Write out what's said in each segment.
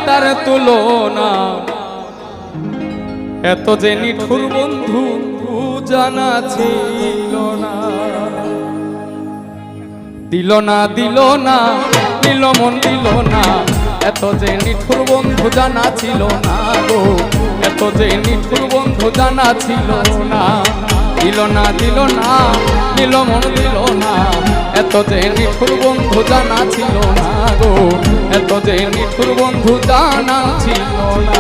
তার তুলনা। এত যে নিঠুর বন্ধু জানা ছিল না। দিল না দিল না দিল মন দিল না, এত যে নিঠুর বন্ধু জানা ছিল না গো, এত যে নিঠুর বন্ধু জানা ছিল না। দিল না দিল না দিল মন দিল না, এত যে নিঠুর বন্ধু জানা ছিল না গো, এত যে নিঠুর বন্ধু জানা ছিল না।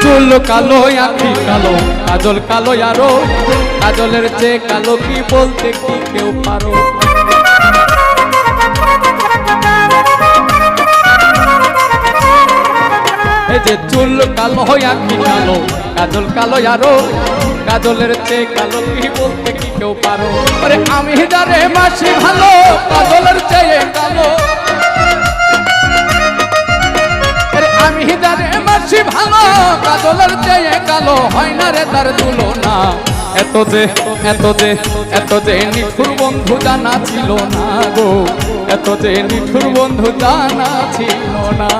চুল কালো আঁখি কালো কাজল কালো আরো, কাজলের চেয়ে কালো কি বলতে কি কেউ পারো। এই যে চুল কালো আঁখি কালো কাজল কালো আরো, কাজলের চেয়ে কালো কি বলতে কি কেউ পারো। আরে আমি যারে মাসি ভালো, কাজলের চেয়ে কালো। আমি যারে মাসি ভালো, কাজলের চেয়ে কালো হয় না রে তার তুলনা। এত যে এত যে এত যে নিঠুর বন্ধু জানা ছিল না গো, এত যে নিঠুর বন্ধু জানা ছিল না।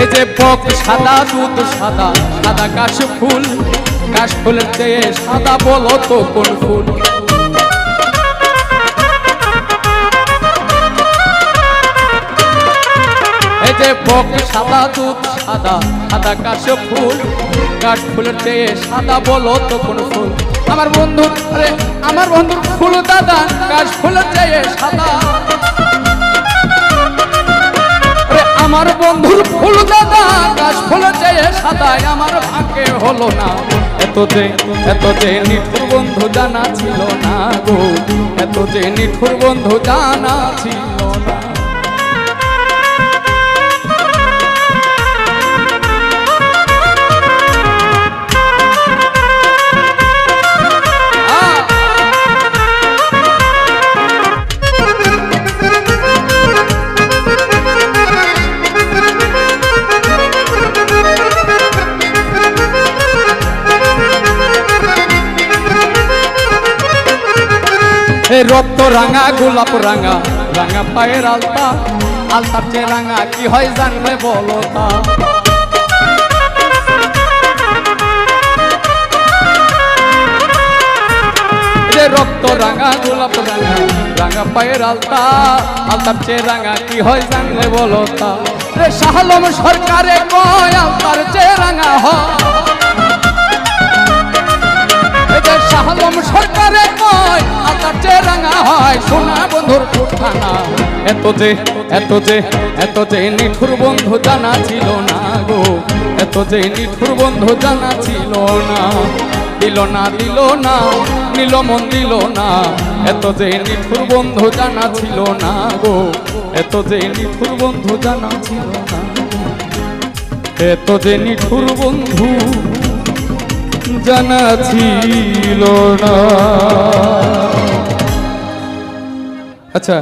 এই যে বক সাদা দুধ সাদা, সাদা কাশ ফুল, কাশ ফুলের চেয়ে সাদা বলো তো কোন ফুল। এই যে বক সাদা দুধ সাদা, সাদা কাশ ফুল, কাশ ফুলের চেয়ে সাদা বলো তো কোন ফুল। আমার বন্ধু আরে আমার বন্ধুর ফুল দাদা, কাশ ফুলের চেয়ে সাদা। আমার বন্ধুর ফুল দাদা, কাশ ফুলের চেয়ে সাদা, আমার ভাগ্যে হলো না। এত যে নিঠুর বন্ধু জানা ছিল না গো, এত যে নিঠুর বন্ধু জানা ছিল না। রক্ত রাঙা গোলাপ রাঙা, রাঙা পায়ের আলতা, আলতার চেয়ে রাঙা কি হয় জানবে বলো তা। রক্ত রাঙা গোলাপ রাঙা, রাঙা পায়ের আলতা, আলতার চেয়ে রাঙা কি হয় জানলে বলো তা। রে শাহ আলম সরকারে কয় আলতার চেয়ে রাঙা হয়, শাহ আলম সরকারে কয় আলতার চেয়ে রাঙা হয়, সোনা বন্ধুর ঠিকানা। এত যে নিঠুর বন্ধু জানা ছিল না গো, এত যে নিঠুর বন্ধু জানা ছিল না। দিল না দিল না নীল মন দিল না, এত যে নিঠুর বন্ধু জানা ছিল না গো, এত যে নিঠুর বন্ধু জানা ছিল না। এত যে নিঠুর বন্ধু জানা ছিল না। আচ্ছা